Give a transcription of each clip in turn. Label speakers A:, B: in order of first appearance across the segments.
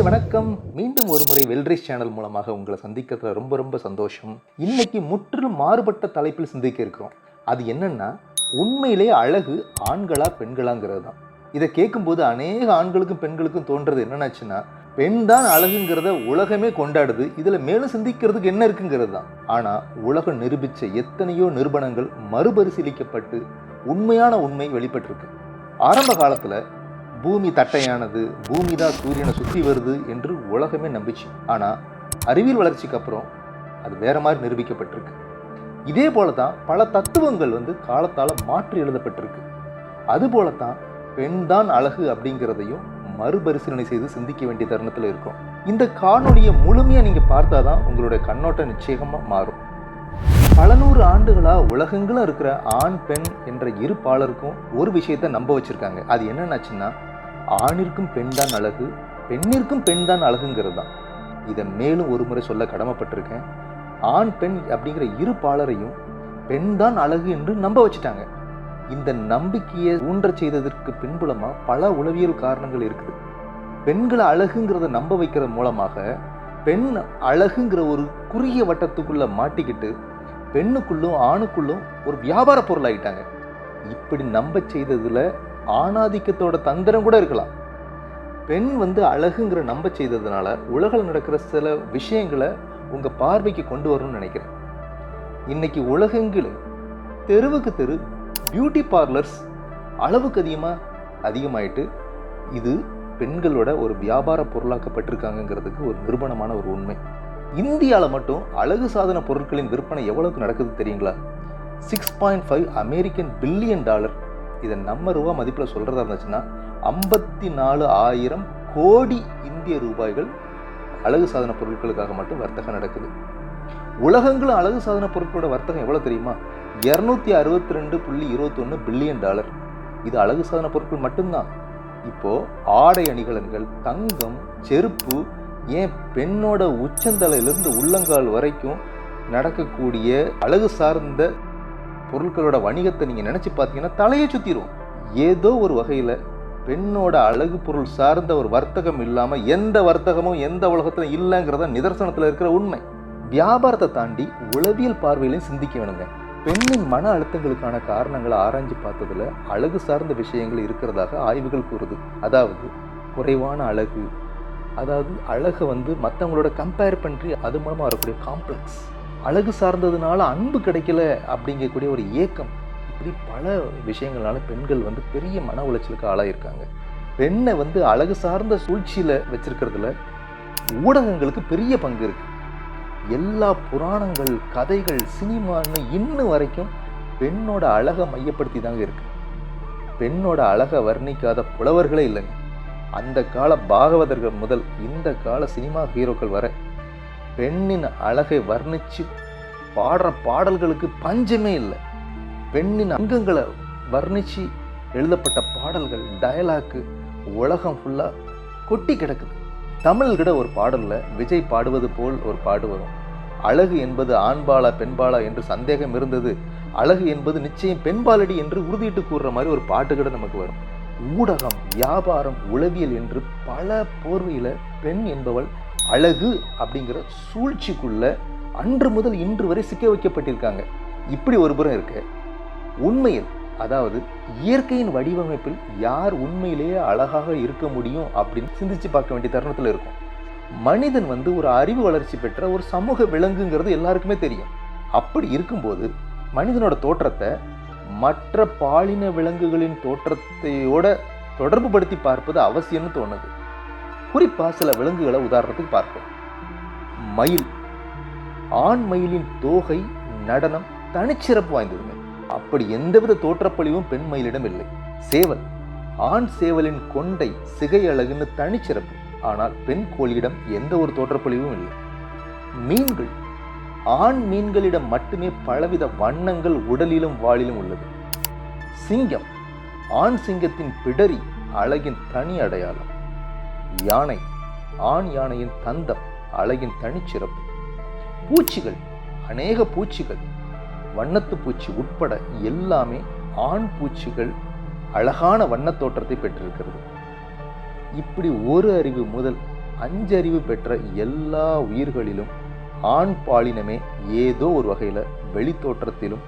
A: வணக்கம். மீண்டும் ஒரு முறை வெல்ரிஸ் சேனல் மூலமாக உங்களை சந்திக்கிறதுல ரொம்ப ரொம்ப சந்தோஷம். இன்னைக்கு முற்றிலும் மாறுபட்ட தலைப்பில் சிந்திக்க இருக்கிறோம். அது என்னன்னா, உண்மையிலே அழகு ஆண்களா பெண்களாங்கிறது தான். இதை கேட்கும்போது அநேக ஆண்களுக்கும் பெண்களுக்கும் தோன்றது என்னன்னாச்சுன்னா, பெண் தான் அழகுங்கிறத உலகமே கொண்டாடுது, இதில் மேலும் சிந்திக்கிறதுக்கு என்ன இருக்குங்கிறது தான். ஆனால் உலகம் நிரூபித்த எத்தனையோ நிரூபணங்கள் மறுபரிசீலிக்கப்பட்டு உண்மையான உண்மை வெளிப்பட்டிருக்கு. ஆரம்ப காலத்தில் பூமி தட்டையானது, பூமி தான் சூரியனை சுற்றி வருது என்று உலகமே நம்பிச்சு. ஆனால் அறிவியல் வளர்ச்சிக்கு அப்புறம் அது வேற மாதிரி நிரூபிக்கப்பட்டிருக்கு. இதே போல தான் பல தத்துவங்கள் காலத்தால் மாற்றி எழுதப்பட்டிருக்கு. அதுபோல தான் பெண் தான் அழகு அப்படிங்கிறதையும் மறுபரிசீலனை செய்து சிந்திக்க வேண்டிய தருணத்தில் இருக்கும். இந்த காணொலியை முழுமையாக நீங்கள் பார்த்தா தான் உங்களுடைய கண்ணோட்டம் நிச்சயமாக மாறும். பல நூறு ஆண்டுகளாக உலகங்களும் இருக்கிற ஆண் பெண் என்ற இரு பாலருக்கும் ஒரு விஷயத்தை நம்ப வச்சுருக்காங்க. அது என்னென்னாச்சுன்னா, ஆணிற்கும் பெண் தான் அழகு, பெண்ணிற்கும் பெண் தான் அழகுங்கிறது தான். இதை மேலும் ஒரு முறை சொல்ல கடமைப்பட்டிருக்கேன். ஆண் பெண் அப்படிங்கிற இரு பாலரையும் பெண் தான் அழகு என்று நம்ப வச்சுட்டாங்க. இந்த நம்பிக்கையை ஊன்ற செய்ததற்கு பின்புலமாக பல உளவியல் காரணங்கள் இருக்குது. பெண்களை அழகுங்கிறத நம்ப வைக்கிறது மூலமாக பெண் அழகுங்கிற ஒரு குறுகிய வட்டத்துக்குள்ள மாட்டிக்கிட்டு பெண்ணுக்குள்ளும் ஆணுக்குள்ளும் ஒரு வியாபார பொருள் ஆகிட்டாங்க. இப்படி நம்ப செய்ததுல ஆணாதிக்கத்தோட தந்திரம் கூட இருக்கலாம். பெண் அழகுங்கிற நம்ப செய்ததுனால உலகில் நடக்கிற சில விஷயங்களை உங்க பார்வைக்கு கொண்டு வரணும்னு நினைக்கிறேன். இன்னைக்கு உலகெங்கிலும் தெருவுக்கு தெரு பியூட்டி பார்லர்ஸ் அளவுக்கு அதிகமாயிட்டு இது பெண்களோட ஒரு வியாபார பொருளாக்கப்பட்டிருக்காங்கிறதுக்கு ஒரு நிரூபணமான ஒரு உண்மை. இந்தியாவில் மட்டும் அழகு சாதன பொருட்களின் விற்பனை எவ்வளவுக்கு நடக்குது தெரியுங்களா? 6.5 அமெரிக்கன் பில்லியன் டாலர். இதை நம்ம ரூபா மதிப்பில் சொல்கிறதா இருந்துச்சுன்னா 54,000 கோடி இந்திய ரூபாய்கள் அழகு சாதன பொருட்களுக்காக மட்டும் வர்த்தகம் நடக்குது. உலகங்களும் அழகு சாதன பொருட்களோட வர்த்தகம் எவ்வளோ தெரியுமா? 262.21 பில்லியன் டாலர். இது அழகு சாதன பொருட்கள் மட்டும்தான். இப்போ ஆடை அணிகலன்கள், தங்கம், செருப்பு, ஏன் பெண்ணோட உச்சந்தலையிலிருந்து உள்ளங்கால் வரைக்கும் நடக்கக்கூடிய அழகு சார்ந்த பொருட்களோட வணிகத்தை நீங்கள் நினச்சி பார்த்தீங்கன்னா தலையை சுற்றிடும். ஏதோ ஒரு வகையில் பெண்ணோட அழகு பொருள் சார்ந்த ஒரு வர்த்தகம் இல்லாமல் எந்த வர்த்தகமும் எந்த உலகத்தில் இல்லைங்கிறத நிதர்சனத்தில் இருக்கிற உண்மை. வியாபாரத்தை தாண்டி உளவியல் பார்வையிலையும் சிந்திக்க வேணுங்க. பெண்ணின் மன அழுத்தங்களுக்கான காரணங்களை ஆராய்ஞ்சு பார்த்ததுல அழகு சார்ந்த விஷயங்கள் இருக்கிறதாக ஆய்வுகள் கூறுது. அதாவது குறைவான அழகு, அதாவது அழகை மற்றவங்களோட கம்பேர் பண்ணி அது மூலமாக வரக்கூடிய காம்ப்ளெக்ஸ், அழகு சார்ந்ததுனால அன்பு கிடைக்கல அப்படிங்கக்கூடிய ஒரு ஏக்கம், இப்படி பல விஷயங்கள்னால பெண்கள் பெரிய மன உளைச்சலுக்கு ஆளாயிருக்காங்க. பெண்ணை அழகு சார்ந்த சூழ்ச்சியில் வச்சிருக்கிறதுல ஊடகங்களுக்கு பெரிய பங்கு இருக்கு. எல்லா புராணங்கள், கதைகள், சினிமான்னு இன்னும் வரைக்கும் பெண்ணோட அழகை மையப்படுத்தி தாங்க இருக்கு. பெண்ணோட அழகை வர்ணிக்காத புலவர்களே இல்லைங்க. அந்த கால பாகவதர்கள் முதல் இந்த கால சினிமா ஹீரோக்கள் வர பெண்ணின் அழகை வர்ணித்து பாடுற பாடல்களுக்கு பஞ்சமே இல்லை. பெண்ணின் அங்கங்களை வர்ணித்து எழுதப்பட்ட பாடல்கள், டயலாக்கு உலகம் ஃபுல்லாக கொட்டி கிடக்குது. தமிழ் கூட ஒரு பாடலில் விஜய் பாடுவது போல் ஒரு பாடு வரும். அழகு என்பது ஆண்பாலா பெண்பாலா என்று சந்தேகம் இருந்தது, அழகு என்பது நிச்சயம் பெண்பாலடி என்று உறுதியிட்டு கூறுற மாதிரி ஒரு பாட்டு கூட நமக்கு வரும். ஊடகம், வியாபாரம், உளவியல் என்று பல போர்வையில் பெண் என்பவள் அழகு அப்படிங்கிற சூழ்ச்சிக்குள்ள அன்று முதல் இன்று வரை சிக்க வைக்கப்பட்டிருக்காங்க. இப்படி ஒரு புறம் இருக்கு. உண்மையில், அதாவது இயற்கையின் வடிவமைப்பில் யார் உண்மையிலேயே அழகாக இருக்க முடியும் அப்படின்னு சிந்திச்சு பார்க்க வேண்டிய தருணத்தில் இருக்கும். மனிதன் ஒரு அறிவு வளர்ச்சி பெற்ற ஒரு சமூக விலங்குங்கிறது எல்லாருக்குமே தெரியும். அப்படி இருக்கும்போது மனிதனோட தோற்றத்தை மற்ற பாலின விலங்குகளின் தோற்றத்தையோட தொடர்பு படுத்தி பார்ப்பது அவசியம்னு தோணுது. குறிப்பாக சில விலங்குகளை உதாரணத்துக்கு பார்ப்போம். மயில். ஆண் மயிலின் தோகை, நடனம் தனிச்சிறப்பு வாய்ந்ததுங்க. அப்படி எந்தவித தோற்றப்பொழிவும் பெண் மயிலிடம் இல்லை. சேவல். ஆண் சேவலின் கொண்டை, சிகை அழகுன்னு தனிச்சிறப்பு. ஆனால் பெண் கோழியிடம் எந்த ஒரு தோற்றப்பொழிவும் இல்லை. மீன்கள். ஆண் மீன்களிடம் மட்டுமே பலவித வண்ணங்கள் உடலிலும் வாளிலும் உள்ளது. சிங்கம். ஆண் சிங்கத்தின் பிடரி அழகின் தனி அடையாளம். யானை. ஆண் யானையின் தந்தம் அழகின் தனிச்சிறப்பு. பூச்சிகள். அநேக பூச்சிகள், வண்ணத்து பூச்சி உட்பட எல்லாமே ஆண் பூச்சிகள் அழகான வண்ணத் தோற்றத்தை பெற்றிருக்கிறது. இப்படி ஒரு அறிவு முதல் அஞ்சறிவு பெற்ற எல்லா உயிர்களிலும் ஆண் பாலினமே ஏதோ ஒரு வகையில் வெளித்தோற்றத்திலும்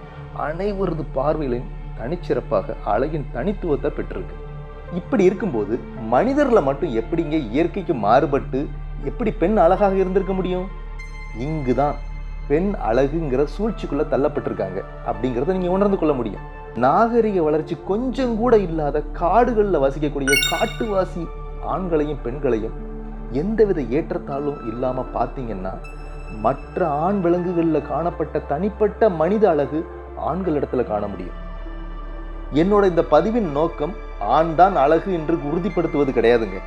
A: அனைவரது பார்வையிலும் தனிச்சிறப்பாக அழகின் தனித்துவத்தை பெற்றிருக்கு. இப்படி இருக்கும்போது மனிதர்களை மட்டும் எப்படிங்க இயற்கைக்கு மாறுபட்டு எப்படி பெண் அழகாக இருந்திருக்க முடியும்? இங்குதான் பெண் அழகுங்கிற சூழ்ச்சிக்குள்ள தள்ளப்பட்டிருக்காங்க அப்படிங்கிறத நீங்க உணர்ந்து கொள்ள முடியும். நாகரிக வளர்ச்சி கொஞ்சம் கூட இல்லாத காடுகளில் வசிக்கக்கூடிய காட்டுவாசி ஆண்களையும் பெண்களையும் எந்தவித ஏற்றத்தாலும் இல்லாம பார்த்தீங்கன்னா மற்ற ஆண் விலங்குகளில் காணப்பட்ட தனிப்பட்ட மனித அழகு ஆண்களிடத்துல காண முடியும். என்னோட இந்த பதிவின் நோக்கம் ஆண் தான் அழகு என்று உறுதிப்படுத்துவது கிடையாதுங்க.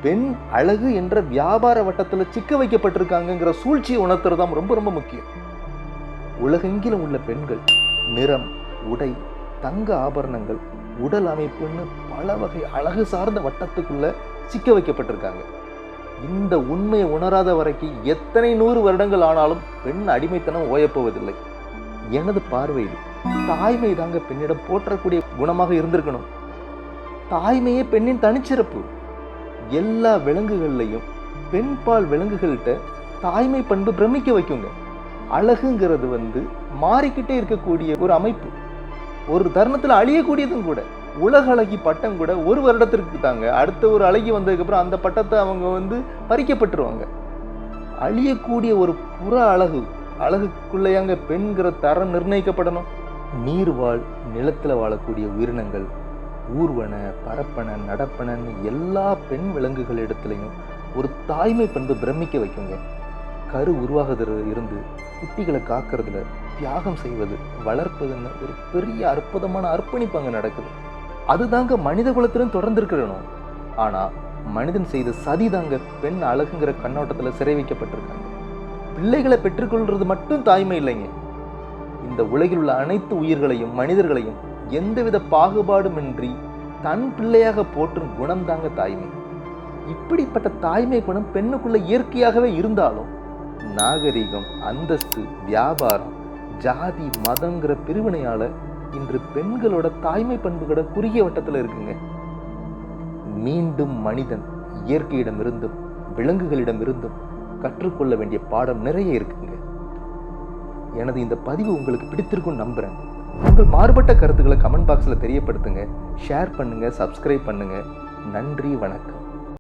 A: பெண் அழகு என்ற வியாபார வட்டத்தில் சிக்க வைக்கப்பட்டிருக்காங்கிற சூழ்ச்சியை உணர்த்துறதுதான் ரொம்ப ரொம்ப முக்கியம். உலகெங்கிலும் உள்ள பெண்கள் நிறம், உடை, தங்க ஆபரணங்கள், உடல் அமைப்புன்னு பல வகை அழகு சார்ந்த வட்டத்துக்குள்ள சிக்க வைக்கப்பட்டிருக்காங்க. இந்த உண்மையை உணராத வரைக்கும் எத்தனை 100 வருடங்கள் ஆனாலும் பெண் அடிமைத்தனம் ஓயப்போவதில்லை. எனது பார்வையில் தாய்மை தாங்க பெண்ணிடம் போற்றக்கூடிய குணமாக இருந்திருக்கணும். தாய்மையே பெண்ணின் தனிச்சிறப்பு. எல்லா விலங்குகள்லையும் பெண் பால் விலங்குகள்கிட்ட தாய்மை பண்பு பிரமிக்க வைக்குங்க. அழகுங்கிறது மாறிக்கிட்டே இருக்கக்கூடிய ஒரு அமைப்பு, ஒரு தருணத்தில் அழியக்கூடியதும் கூட. உலக அழகி பட்டம் கூட ஒரு வருடத்திற்கு தாங்க. அடுத்த ஒரு அழகி வந்ததுக்கப்புறம் அந்த பட்டத்தை அவங்க பறிக்கப்பட்டுருவாங்க. அழியக்கூடிய ஒரு புற அழகுக்குள்ளையாங்க பெண்கிற தரம் நிர்ணயிக்கப்படணும். நீர்வாழ் நிலத்தில் வாழக்கூடிய உயிரினங்கள், ஊர்வன, பரப்பன, நடப்பனன்னு எல்லா பெண் விலங்குகள் இடத்துலையும் ஒரு தாய்மை பண்பு பிரமிக்க வைக்குங்க. கரு உருவாகுறதுல இருந்து குட்டிகளை காக்கிறதுல தியாகம் செய்வது, வளர்ப்பதுன்னு ஒரு பெரிய அற்புதமான அர்ப்பணிப்பு அங்கே நடக்குது. அதுதாங்க மனித குலத்திலும் தொடர்ந்து இருக்கணும். ஆனால் மனிதன் செய்த சதி தாங்க பெண் அழகுங்கிற கண்ணோட்டத்தில் சிறை வைக்கப்பட்டிருக்காங்க. பிள்ளைகளை பெற்றுக்கொள்றது மட்டும் தாய்மை இல்லைங்க. இந்த உலகில் உள்ள அனைத்து உயிர்களையும் மனிதர்களையும் எந்தவித பாகுபாடுமின்றி தன் பிள்ளையாக போற்றும் குணம் தாங்க தாய்மை. இப்படிப்பட்ட தாய்மை குணம் பெண்ணுக்குள்ள இயற்கையாகவே இருந்தாலும் நாகரிகம், அந்தஸ்து, வியாபாரம், ஜாதி, மதங்கிற பிரிவினையால இன்று பெண்களோட தாய்மை பண்புகளோட குறுகிய வட்டத்தில் இருக்குங்க. மீண்டும் மனிதன் இயற்கையிடமிருந்தும் விலங்குகளிடமிருந்தும் கற்றுக்கொள்ள வேண்டிய பாடம் நிறைய இருக்குங்க. எனது இந்த பதிவு உங்களுக்கு பிடித்திருக்கும் நம்புறேன். உங்கள் மாறுபட்ட கருத்துக்களை கமெண்ட் பாக்ஸில் தெரியப்படுத்துங்க, ஷேர் பண்ணுங்க, சப்ஸ்கிரைப் பண்ணுங்க. நன்றி, வணக்கம்.